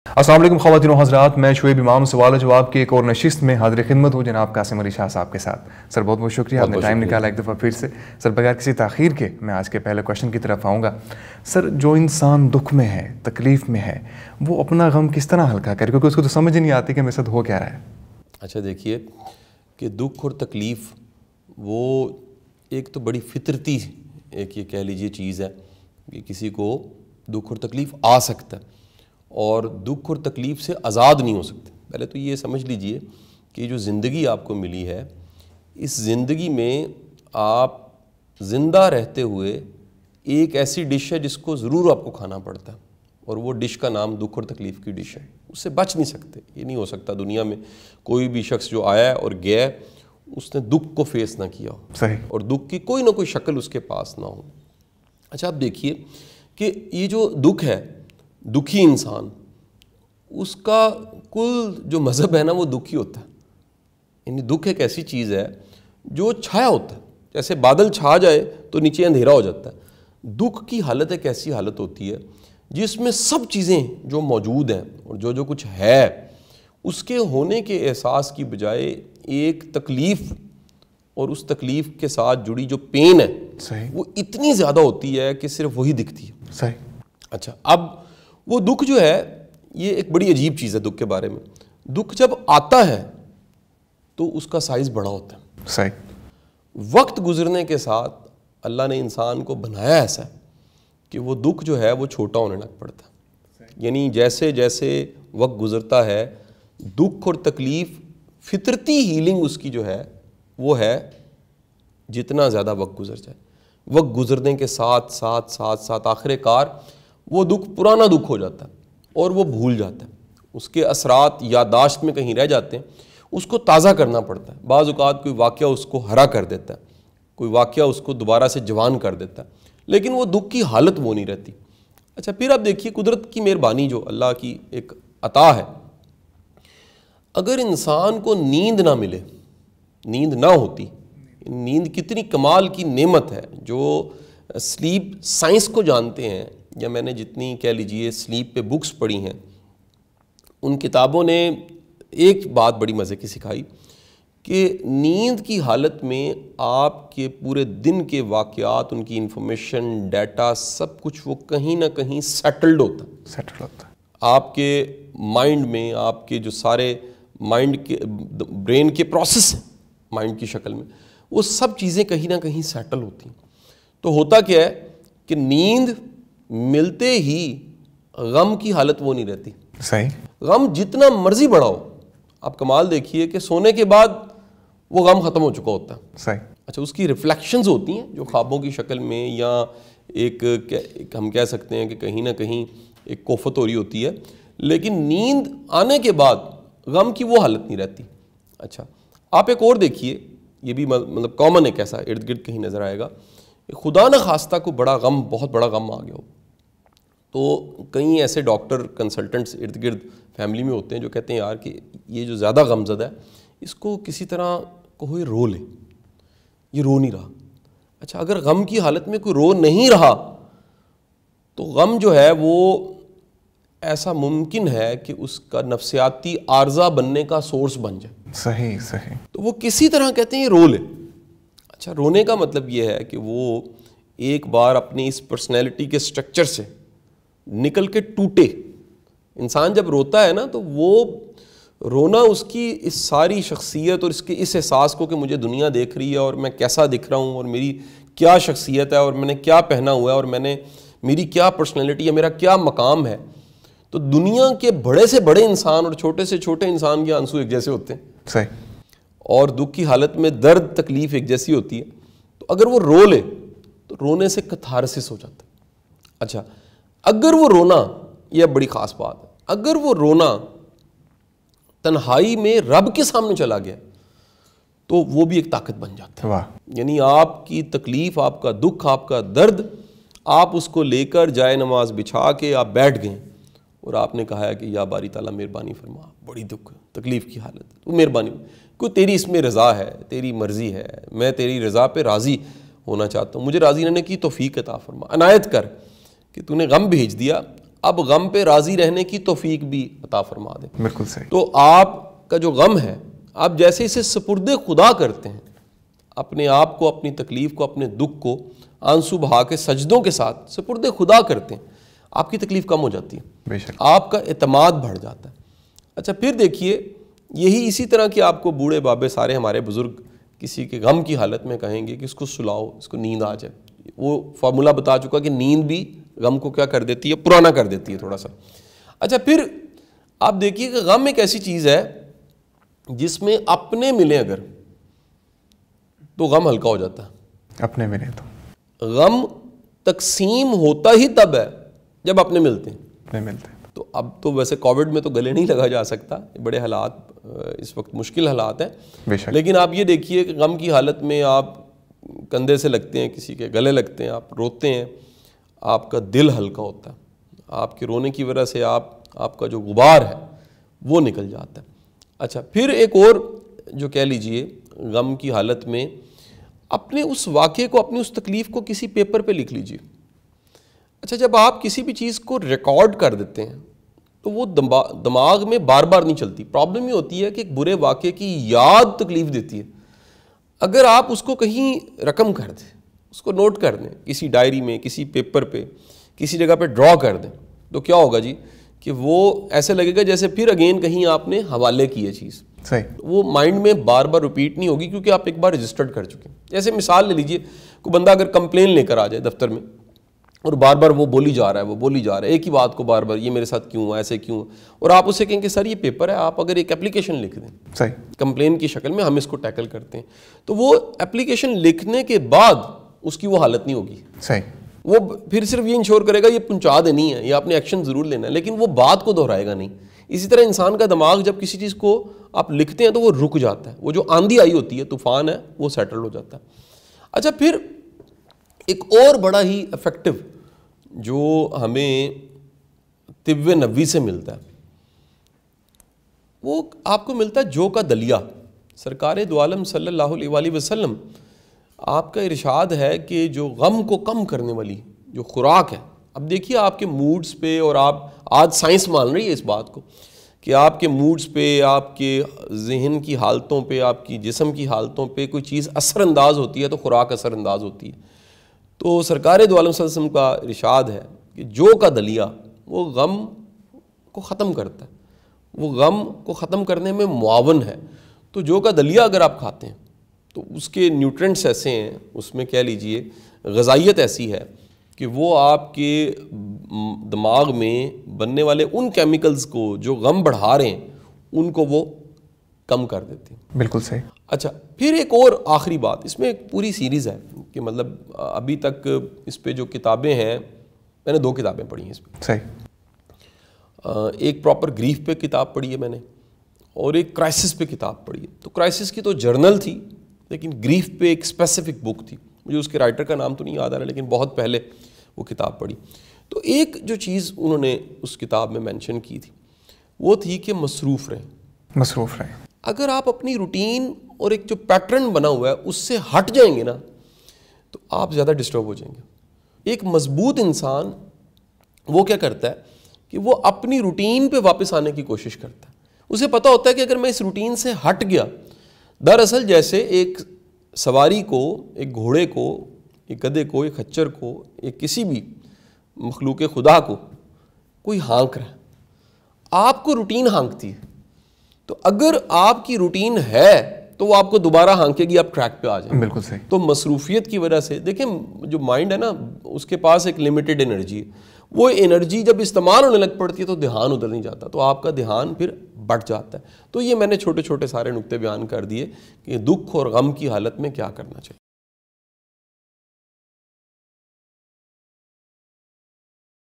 السلام علیکم خواتین و حضرات، میں شعیب امام سوال و جواب کی ایک اور نشست میں حاضر خدمت ہوں جناب قاسم علی شاہ صاحب کے ساتھ. سر بہت بہت شکریہ، آپ نے ٹائم نکالا ایک دفعہ پھر سے. سر بغیر کسی تاخیر کے میں آج کے پہلے کوشچن کی طرف آؤں گا. سر جو انسان دکھ میں ہے، تکلیف میں ہے، وہ اپنا غم کس طرح ہلکا کرے؟ کیونکہ اس کو تو سمجھ نہیں آتی کہ میرے ساتھ ہو کیا رہا ہے. اچھا دیکھیے کہ دکھ اور تکلیف وہ ایک تو بڑی فطرتی ایک یہ کہہ لیجیے چیز ہے کہ کسی کو دکھ اور تکلیف آ سکتا ہے اور دکھ اور تکلیف سے آزاد نہیں ہو سکتے. پہلے تو یہ سمجھ لیجئے کہ جو زندگی آپ کو ملی ہے، اس زندگی میں آپ زندہ رہتے ہوئے ایک ایسی ڈش ہے جس کو ضرور آپ کو کھانا پڑتا ہے، اور وہ ڈش کا نام دکھ اور تکلیف کی ڈش ہے. اس سے بچ نہیں سکتے. یہ نہیں ہو سکتا دنیا میں کوئی بھی شخص جو آیا ہے اور گیا ہے اس نے دکھ کو فیس نہ کیا ہو، صحیح، اور دکھ کی کوئی نہ کوئی شکل اس کے پاس نہ ہو. اچھا آپ دیکھیے کہ یہ جو دکھ ہے، دکھی انسان، اس کا کل جو مذہب ہے نا وہ دکھی ہوتا ہے. یعنی دکھ ایک ایسی چیز ہے جو چھایا ہوتا ہے، جیسے بادل چھا جائے تو نیچے اندھیرا ہو جاتا ہے. دکھ کی حالت ایک ایسی حالت ہوتی ہے جس میں سب چیزیں جو موجود ہیں اور جو کچھ ہے اس کے ہونے کے احساس کی بجائے ایک تکلیف اور اس تکلیف کے ساتھ جڑی جو پین ہے صحیح، وہ اتنی زیادہ ہوتی ہے کہ صرف وہی دکھتی ہے. صحیح. اچھا اب وہ دکھ جو ہے یہ ایک بڑی عجیب چیز ہے. دکھ کے بارے میں، دکھ جب آتا ہے تو اس کا سائز بڑا ہوتا ہے. صحیح. وقت گزرنے کے ساتھ اللہ نے انسان کو بنایا ایسا ہے کہ وہ دکھ جو ہے وہ چھوٹا ہونے لگ پڑتا ہے. یعنی جیسے جیسے وقت گزرتا ہے دکھ اور تکلیف فطرتی ہیلنگ اس کی جو ہے وہ ہے جتنا زیادہ وقت گزر جائے. وقت گزرنے کے ساتھ ساتھ ساتھ ساتھ آخر کار وہ دکھ پرانا دکھ ہو جاتا ہے اور وہ بھول جاتا ہے. اس کے اثرات یادداشت میں کہیں رہ جاتے ہیں. اس کو تازہ کرنا پڑتا ہے. بعض اوقات کوئی واقعہ اس کو ہرا کر دیتا ہے، کوئی واقعہ اس کو دوبارہ سے جوان کر دیتا ہے، لیکن وہ دکھ کی حالت وہ نہیں رہتی. اچھا پھر آپ دیکھیے قدرت کی مہربانی جو اللہ کی ایک عطا ہے. اگر انسان کو نیند نہ ملے، نیند نہ ہوتی، نیند کتنی کمال کی نعمت ہے. جو سلیپ سائنس کو جانتے ہیں یا میں نے جتنی کہہ لیجئے سلیپ پہ بکس پڑھی ہیں ان کتابوں نے ایک بات بڑی مزے کی سکھائی کہ نیند کی حالت میں آپ کے پورے دن کے واقعات، ان کی انفارمیشن، ڈیٹا، سب کچھ وہ کہیں نہ کہیں سیٹلڈ ہوتا ہے. آپ کے مائنڈ میں، آپ کے جو سارے مائنڈ کے برین کے پروسیس ہیں مائنڈ کی شکل میں، وہ سب چیزیں کہیں نہ کہیں سیٹل ہوتی ہیں. تو ہوتا کیا ہے کہ نیند ملتے ہی غم کی حالت وہ نہیں رہتی. صحیح. غم جتنا مرضی بڑا ہو، آپ کمال دیکھیے کہ سونے کے بعد وہ غم ختم ہو چکا ہوتا ہے. صحیح. اچھا اس کی ریفلیکشنز ہوتی ہیں جو خوابوں کی شکل میں یا ایک ہم کہہ سکتے ہیں کہ کہیں نہ کہیں ایک کوفت ہو رہی ہوتی ہے، لیکن نیند آنے کے بعد غم کی وہ حالت نہیں رہتی. اچھا آپ ایک اور دیکھیے، یہ بھی مطلب کامن ایک ایسا ارد گرد کہیں نظر آئے گا، خدا نہ خواستہ کو بڑا غم، بہت بڑا غم آ گیا ہو تو کئی ایسے ڈاکٹر کنسلٹنٹس ارد گرد فیملی میں ہوتے ہیں جو کہتے ہیں یار کہ یہ جو زیادہ غم زدہ ہے اس کو کسی طرح کوئی رو لے، یہ رو نہیں رہا. اچھا اگر غم کی حالت میں کوئی رو نہیں رہا تو غم جو ہے وہ ایسا ممکن ہے کہ اس کا نفسیاتی عارضہ بننے کا سورس بن جائے. صحیح. صحیح. تو وہ کسی طرح کہتے ہیں یہ رو لے. اچھا رونے کا مطلب یہ ہے کہ وہ ایک بار اپنی اس پرسنالٹی کے سٹرکچر سے نکل کے ٹوٹے. انسان جب روتا ہے نا تو وہ رونا اس کی اس ساری شخصیت اور اس کے اس احساس کو کہ مجھے دنیا دیکھ رہی ہے اور میں کیسا دکھ رہا ہوں اور میری کیا شخصیت ہے اور میں نے کیا پہنا ہوا ہے اور میری کیا پرسنالٹی ہے، میرا کیا مقام ہے. تو دنیا کے بڑے سے بڑے انسان اور چھوٹے سے چھوٹے انسان کے آنسو ایک جیسے ہوتے ہیں. صحیح. اور دکھ کی حالت میں درد، تکلیف ایک جیسی ہوتی ہے. تو اگر وہ رو لے تو رونے سے کتھارسس ہو جاتا ہے. اچھا اگر وہ رونا، یہ بڑی خاص بات ہے، اگر وہ رونا تنہائی میں رب کے سامنے چلا گیا تو وہ بھی ایک طاقت بن جاتا ہے. یعنی آپ کی تکلیف، آپ کا دکھ، آپ کا درد، آپ اس کو لے کر جائے نماز بچھا کے آپ بیٹھ گئے اور آپ نے کہا ہے کہ یا باری تعالیٰ مہربانی فرما، بڑی دکھ تکلیف کی حالت، تو مہربانی، کوئی تیری اس میں رضا ہے، تیری مرضی ہے، میں تیری رضا پہ راضی ہونا چاہتا ہوں، مجھے راضی رہنے کی توفیق عطا فرما، عنایت کر کہ تو نے غم بھیج دیا، اب غم پہ راضی رہنے کی توفیق بھی عطا فرما دے. بالکل صحیح. تو آپ کا جو غم ہے آپ جیسے اسے سپرد خدا کرتے ہیں, اپنے آپ کو, اپنی تکلیف کو, اپنے دکھ کو آنسو بہا کے سجدوں کے ساتھ سپرد خدا کرتے ہیں, آپ کی تکلیف کم ہو جاتی ہے, بے شک آپ کا اعتماد بڑھ جاتا ہے. اچھا پھر دیکھیے یہی اسی طرح کہ آپ کو بوڑھے بابے سارے ہمارے بزرگ کسی کے غم کی حالت میں کہیں گے کہ اس کو سلاؤ, اس کو نیند آ جائے. وہ فارمولا بتا چکا کہ نیند بھی غم کو کیا کر دیتی ہے, پرانا کر دیتی ہے تھوڑا سا. اچھا پھر آپ دیکھیے کہ غم ایک ایسی چیز ہے جس میں اپنے ملیں اگر تو غم ہلکا ہو جاتا ہے. اپنے ملے تو غم تقسیم ہوتا ہی تب ہے جب اپنے ملتے ہیں. اپنے ملتے ہیں تو اب تو ویسے کووڈ میں تو گلے نہیں لگا جا سکتا, بڑے حالات اس وقت مشکل حالات ہیں, بے شک. لیکن آپ یہ دیکھیے کہ غم کی حالت میں آپ کندھے سے لگتے ہیں, کسی کے گلے لگتے ہیں, آپ روتے ہیں, آپ کا دل ہلکا ہوتا ہے, آپ کے رونے کی وجہ سے آپ کا جو غبار ہے وہ نکل جاتا ہے. اچھا پھر ایک اور جو کہہ لیجئے غم کی حالت میں اپنے اس واقعے کو, اپنی اس تکلیف کو کسی پیپر پہ لکھ لیجئے. اچھا جب آپ کسی بھی چیز کو ریکارڈ کر دیتے ہیں تو وہ دماغ میں بار بار نہیں چلتی. پرابلم یہ ہوتی ہے کہ ایک برے واقعے کی یاد تکلیف دیتی ہے. اگر آپ اس کو کہیں رقم کر دیں, اس کو نوٹ کر دیں کسی ڈائری میں, کسی پیپر پہ, کسی جگہ پہ ڈرا کر دیں, تو کیا ہوگا جی کہ وہ ایسے لگے گا جیسے پھر اگین کہیں آپ نے حوالے کی ہے چیز. صحیح. وہ مائنڈ میں بار بار ریپیٹ نہیں ہوگی کیونکہ آپ ایک بار رجسٹرڈ کر چکے ہیں. جیسے مثال لے لیجئے, کوئی بندہ اگر کمپلین لے کر آ جائے دفتر میں اور بار بار وہ بولی جا رہا ہے ایک ہی بات کو بار بار, یہ میرے ساتھ کیوں ہوا, ایسے کیوں, اور آپ اسے کہیں کہ سر یہ پیپر ہے, آپ اگر ایک اپلیکیشن لکھ دیں صحیح کمپلین کی شکل میں, ہم اس کو ٹیکل کرتے ہیں, تو وہ اپلیکیشن لکھنے کے بعد اس کی وہ حالت نہیں ہوگی. صحیح. وہ پھر صرف یہ انشور کرے گا یہ پہنچا دینی ہے, یا اپنے ایکشن ضرور لینا ہے, لیکن وہ بات کو دہرائے گا نہیں. اسی طرح انسان کا دماغ جب کسی چیز کو آپ لکھتے ہیں تو وہ رک جاتا ہے, وہ جو آندھی آئی ہوتی ہے, طوفان ہے, وہ سیٹل ہو جاتا ہے. اچھا پھر ایک اور بڑا ہی افیکٹو جو ہمیں طب نبوی سے ملتا ہے وہ آپ کو ملتا ہے جو کا دلیہ. سرکار دو عالم صلی اللہ علیہ وآلہ وسلم آپ کا ارشاد ہے کہ جو غم کو کم کرنے والی جو خوراک ہے, اب دیکھیے آپ کے موڈز پہ, اور آپ آج سائنس مان رہی ہے اس بات کو کہ آپ کے موڈز پہ, آپ کے ذہن کی حالتوں پہ, آپ کی جسم کی حالتوں پہ کوئی چیز اثر انداز ہوتی ہے تو خوراک اثر انداز ہوتی ہے. تو سرکار دو عالم صلی اللہ علیہ وسلم کا ارشاد ہے کہ جو کا دلیہ وہ غم کو ختم کرتا ہے, وہ غم کو ختم کرنے میں معاون ہے. تو جو کا دلیہ اگر آپ کھاتے ہیں تو اس کے نیوٹرینٹس ایسے ہیں, اس میں کہہ لیجئے غذائیت ایسی ہے کہ وہ آپ کے دماغ میں بننے والے ان کیمیکلز کو جو غم بڑھا رہے ہیں ان کو وہ کم کر دیتے ہیں. بالکل صحیح. اچھا پھر ایک اور آخری بات, اس میں ایک پوری سیریز ہے کہ مطلب ابھی تک اس پہ جو کتابیں ہیں, میں نے 2 کتابیں پڑھی ہیں اس پہ. صحیح. ایک پراپر گریف پہ کتاب پڑھی ہے میں نے, اور ایک کرائسس پہ کتاب پڑھی ہے. تو کرائسس کی تو جرنل تھی, لیکن گریف پہ ایک اسپیسیفک بک تھی, مجھے اس کے رائٹر کا نام تو نہیں یاد آ رہا, لیکن بہت پہلے وہ کتاب پڑھی. تو ایک جو چیز انہوں نے اس کتاب میں مینشن کی تھی وہ تھی کہ مصروف رہیں. مصروف رہیں. اگر آپ اپنی روٹین اور ایک جو پیٹرن بنا ہوا ہے اس سے ہٹ جائیں گے نا تو آپ زیادہ ڈسٹرب ہو جائیں گے. ایک مضبوط انسان وہ کیا کرتا ہے کہ وہ اپنی روٹین پہ واپس آنے کی کوشش کرتا ہے. اسے پتہ ہوتا ہے کہ اگر میں اس روٹین سے ہٹ گیا, دراصل جیسے ایک سواری کو, ایک گھوڑے کو, ایک گدھے کو, ایک خچر کو, ایک کسی بھی مخلوق خدا کو کوئی ہانک رہا ہے, آپ کو روٹین ہانکتی ہے. تو اگر آپ کی روٹین ہے تو وہ آپ کو دوبارہ ہانکے گی, آپ ٹریک پہ آ جائیں. بالکل صحیح. تو مصروفیت کی وجہ سے دیکھیں جو مائنڈ ہے نا اس کے پاس ایک لمیٹڈ انرجی ہے, وہ انرجی جب استعمال ہونے لگ پڑتی ہے تو دھیان ادھر نہیں جاتا, تو آپ کا دھیان پھر بٹ جاتا ہے. تو یہ میں نے چھوٹے چھوٹے سارے نقطے بیان کر دیے کہ دکھ اور غم کی حالت میں کیا کرنا چاہیے.